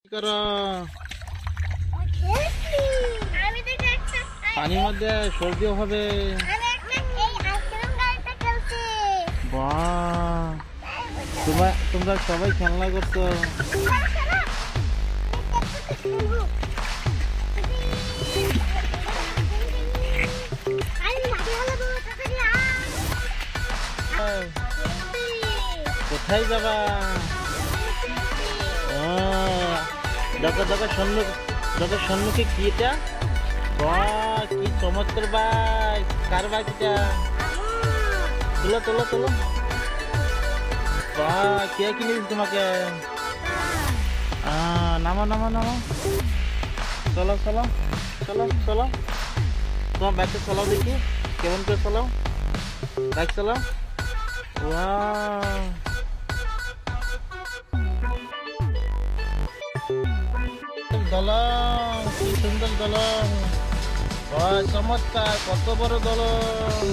করো পানির মধ্যে সর্দিও হবে। বাহ, তোমরা সবাই খেলনা করছো। কোথায় যাবা? দেখো দেখো সম্মুখে কি এটা? বাহ, কি চমৎকার বাইক! কার বাইক এটা? তোলো তোলো তোলো। বাহ, কে কিনে দিল তোমাকে? নামো নামো নামো, চলো চলো চলো চলো। তোমার বাইকটা চালাও দেখি, কেমন করে চালাও, বাইক চালাও। দলং, কি সুন্দর দলং! চমৎকার, কত বড় দলং!